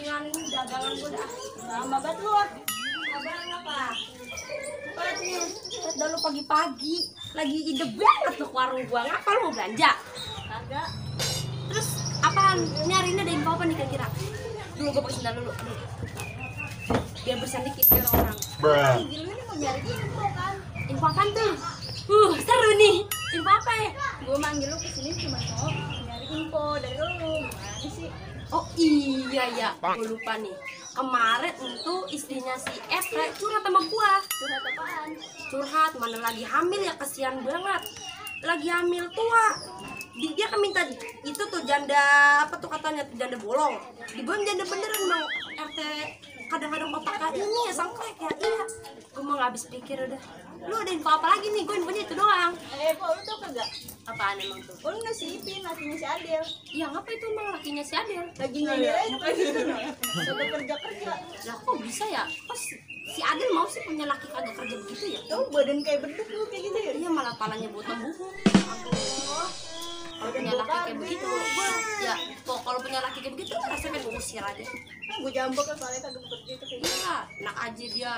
dengan dagangan gue dah. Lama banget lu ah. Kabar apa? Nih, udah lu pagi-pagi lagi ide banget tuh ke warung gua. Ngapa lu mau belanja? Kagak. Terus apaan? Nyariin ada info apa nih kira-kira? Dulu gua pakai sendal dulu. Biar bersan dikit biar orang. Gila ini mau nyari info kan? Info apaan tuh? Seru nih. Info apa ya? Gua manggil lu kesini cuma mau nyari info dari lu. Gimana sih? Oh iya ya, gue lupa nih. Kemarin tuh istrinya si RT curhat sama gua. Curhat apaan? Curhat mana lagi hamil ya, kasihan banget. Lagi hamil tua. Dia kan minta itu tuh janda apa tuh katanya tuh janda bolong. Dibilang janda beneran bang RT. Kadang-kadang otaknya ini ya sangklek ya. Iya. Gue mau gak habis pikir udah. Lu ada info apa lagi nih? Gue infonya itu doang. Kok lu tau kagak? Apaan emang tuh? Oh enggak si Ipin, lakinya si Adel. Iya ngapa itu emang lakinya si Adel? Lagi nyindir aja kan gitu. Sampai kerja-kerja. Lah kok bisa ya? Kok si Adel mau sih punya laki kagak kerja begitu ya? Tuh badan kayak beduk lu kayak gitu ya? Iya malah palanya buat tembuhu. Aduh. Kalau punya laki kayak begitu, gua ya kok kalau punya laki kayak begitu rasanya pengen gua usir aja. Gue jambok kan soalnya kagak bekerja itu kayak gitu. Iya, enak aja dia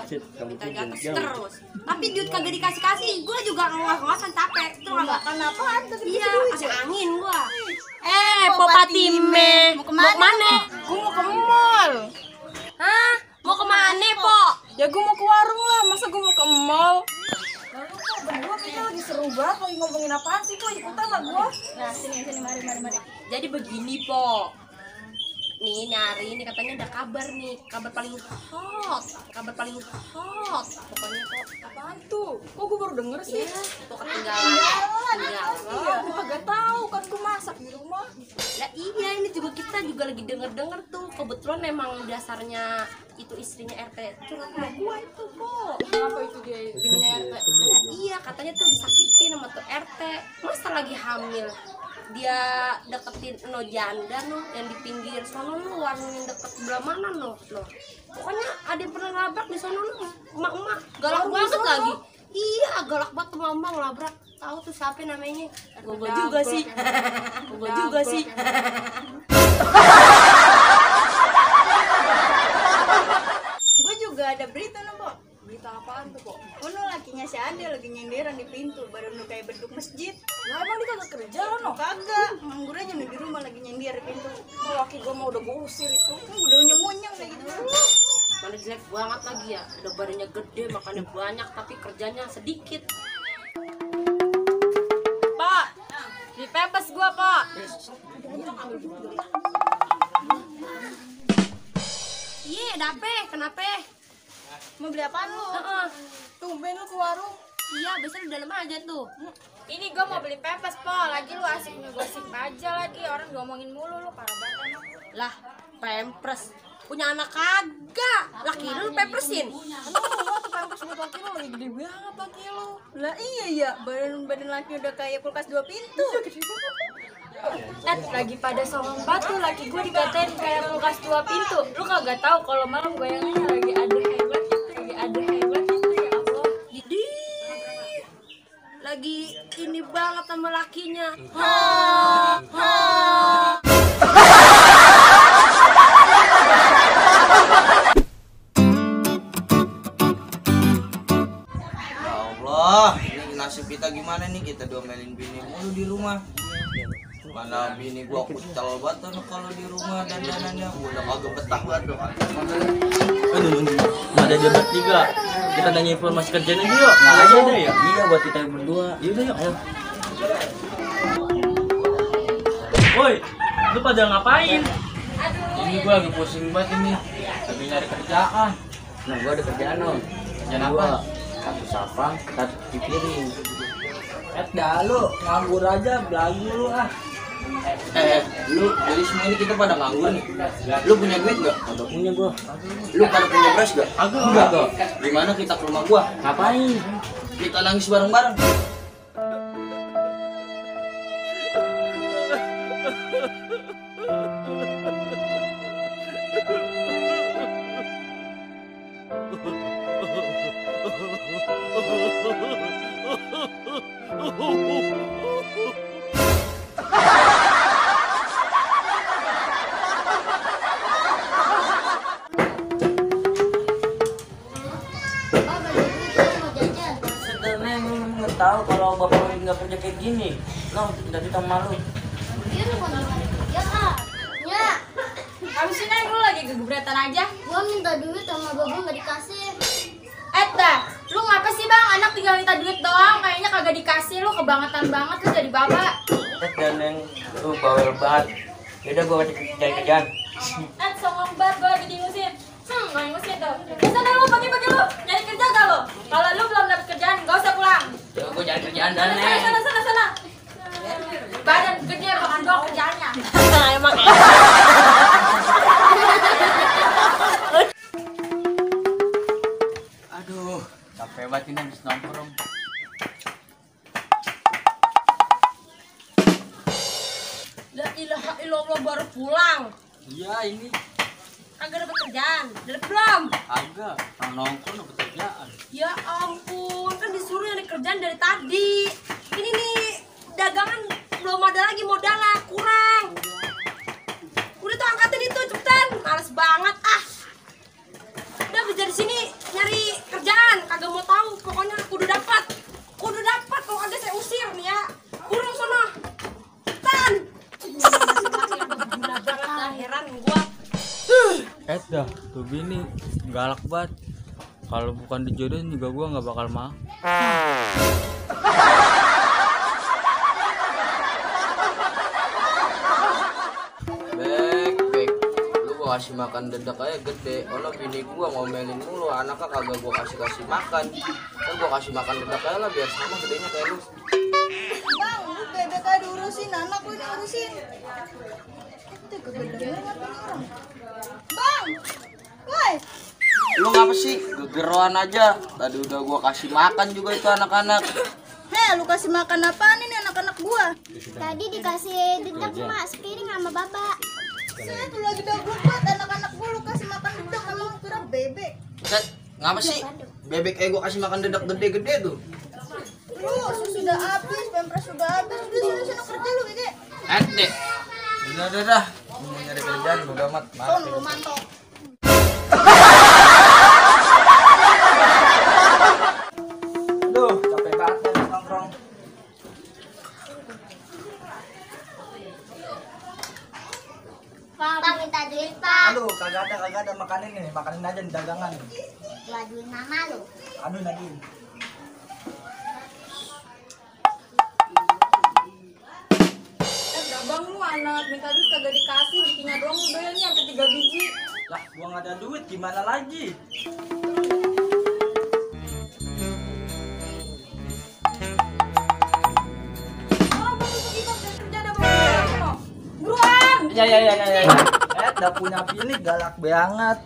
minta di atas terus. Tapi duit kagak dikasih-kasih, gua juga ngos-ngosan capek. Itu enggak Makan apaan tuh? iya, kasih angin gua. Popatime, mau kemana? Gue mau ke mall. Hah? Mau kemana, Po? Ya gue mau ke warung lah, masa gue mau ke mall? Lalu kok berdua kita lagi seru banget lagi ngomongin apaan sih kok ikutan lah gue. Nah sini mari. Jadi begini, Po. Nih nyari ini katanya ada kabar nih, kabar paling hot pokoknya kok. Apaan tuh? Kok gue baru denger sih? Ya, kok ketinggalan. Oh, gue kagak tahu kan gue masak di rumah. Lah iya ini juga kita juga lagi denger tuh. Kebetulan memang dasarnya itu istrinya RT curhat sama gua itu, Po. Kenapa itu dia? Bininya RT. Lah iya katanya tuh disakitin sama tuh RT. Masa lagi hamil dia deketin no janda no yang di pinggir sono no, warung yang deket sebelah mana no. Pokoknya ada yang pernah labrak di sono no, emak-emak galak banget lagi. Iya galak banget emak-emak ngelabrak. Tahu tuh siapa namanya? Gua juga sih. Gue juga ada berita no kok. Berita apaan tuh kok? Oh no lakinya si Adel lagi nyenderan di pintu. Badan lu kayak beduk masjid. Nah emang dia kagak kerja lo no? Kagak, nganggur aja nih di rumah lagi nyender di pintu. Oh, laki gue mau udah gue usir itu. Kan udah unyeng-unyeng kayak gitu. Mana jelek banget lagi ya. Udah badannya gede makannya banyak tapi kerjanya sedikit. Pak, di pepes gue pak. Iya, dape, kenapa? Mau beli apaan lu? Tumben lu ke warung. Iya, biasanya di dalam aja tuh. Ini gue mau beli pepes po. Lagi lu asik ngegosip aja lagi. Orang ngomongin mulu lu parah banget emang. Lah, pampers. Punya anak kagak. Laki lu pampersin. Emang lu mau tuh pepes buat laki lu lagi gede banget laki lu. Lah iya ya, badan laki udah kayak kulkas 2 pintu. Lagi pada songong batu laki gue dikatain kayak kulkas 2 pintu. Lu kagak tahu kalau malam goyangannya lagi ada hebat gitu, ya Allah. Jadi lagi ini banget sama lakinya. Ya Allah, ini nasib kita gimana nih? Kita domelin bini mulu di rumah. Mana bini gua kucel banget tuh kalau di rumah dandanannya. Gua udah kagak betah banget tuh. Aduh, ada dia bertiga. Kita nanya informasi kerjaan aja yuk. Nah aja deh ya. Iya buat kita berdua. Yaudah yuk, ayo. Woi, lu pada ngapain? Ini gua lagi pusing banget ini. Lagi nyari kerjaan. Nah, gua ada kerjaan loh. Kerjaan apa? Satu sapang, satu cuci piring. Dah lu nganggur aja, belagu lu ah. Lu jadi semua ini kita pada nganggur nih. Lu punya duit gak? Kagak punya gua. Lu pada punya beras gak? Kagak. Gimana kita ke rumah gua? Ngapain? Kita nangis bareng-bareng. tahu kalau bapak lu nggak kerja kayak gini. Nah, jadi kita malu. Dia lu mau kerja ah. Ya, Habisin aja lu lagi gegebretan aja. gua minta duit sama bapak nggak dikasih. Dah, lu ngapa sih bang? Anak tinggal minta duit doang, kayaknya kagak dikasih. Lu kebangetan banget lu jadi bapak. Dan yang lu bawel banget. Yaudah gua cari kerjaan. Songong banget gua lagi diingusin. Gak ingusin tuh. Sana lu pagi-pagi lu nyari kerja gak lu? Kalau lu belum dapet kerjaan, gak usah pulang. Ya gua cari kerjaan dan Sana. Badan gede makan doang kerjaannya. Emang Aduh, capek banget ini habis nongkrong. La ilaha illallah baru pulang. Iya, ini Kagak dapet kerjaan. Dapet belum? agak orang nongkrong dapat kerjaan. Ya ampun, kan disuruh nyari kerjaan dari tadi. Ini nih dagangan belum ada lagi modalnya, kurang. Udah tuh angkatin itu cepetan. Males banget ah. Udah kerja di sini nyari kerjaan, kagak mau tahu. Pokoknya kudu dapat. Kudu dapat kalau kagak saya usir nih ya. Kurang sono. Cepetan. Guna banget dah, heran gua. Dah, tuh bini galak banget. Kalau bukan dijodohin juga gua nggak bakal mau. Bek, lu gua kasih makan dedak aja gede. Ono bini gua ngomelin mulu, anaknya kagak gua kasih makan. Kan gua kasih makan dedak aja lah biar sama gedenya kayak lu. Bang, lu bebek aja diurusin, anak lu diurusin. Itu kagak denger apa nih orang. Bang, woi, Lu ngapa sih? Gegeroan aja. Tadi udah gua kasih makan juga itu anak-anak. lu kasih makan apaan ini anak-anak gua? Tadi dikasih dedak mak sepiring sama bapak. Saya tuh lagi dablek banget anak-anak gua lu kasih makan dedak emang lu kira bebek. Set, ngapa sih? Bebek gua kasih makan dedak gede-gede tuh. Lu susu udah habis, pampers udah habis, udah sana kerja lu gede. Dek. Udah. Gua mau nyari kerjaan udah amat. Ton lu mantap. Aduh, capek banget nih nongkrong. Pak minta duit pak. Aduh, kagak ada makanin nih. Makanin aja di dagangan. Gua duit mama lu. Aduh, lagi. Abang lu anak minta duit kagak dikasih, bikinnya doang udah nih sampai 3 biji. Lah, gua nggak ada duit, gimana lagi? Buruan. Ya. Udah punya bini galak banget.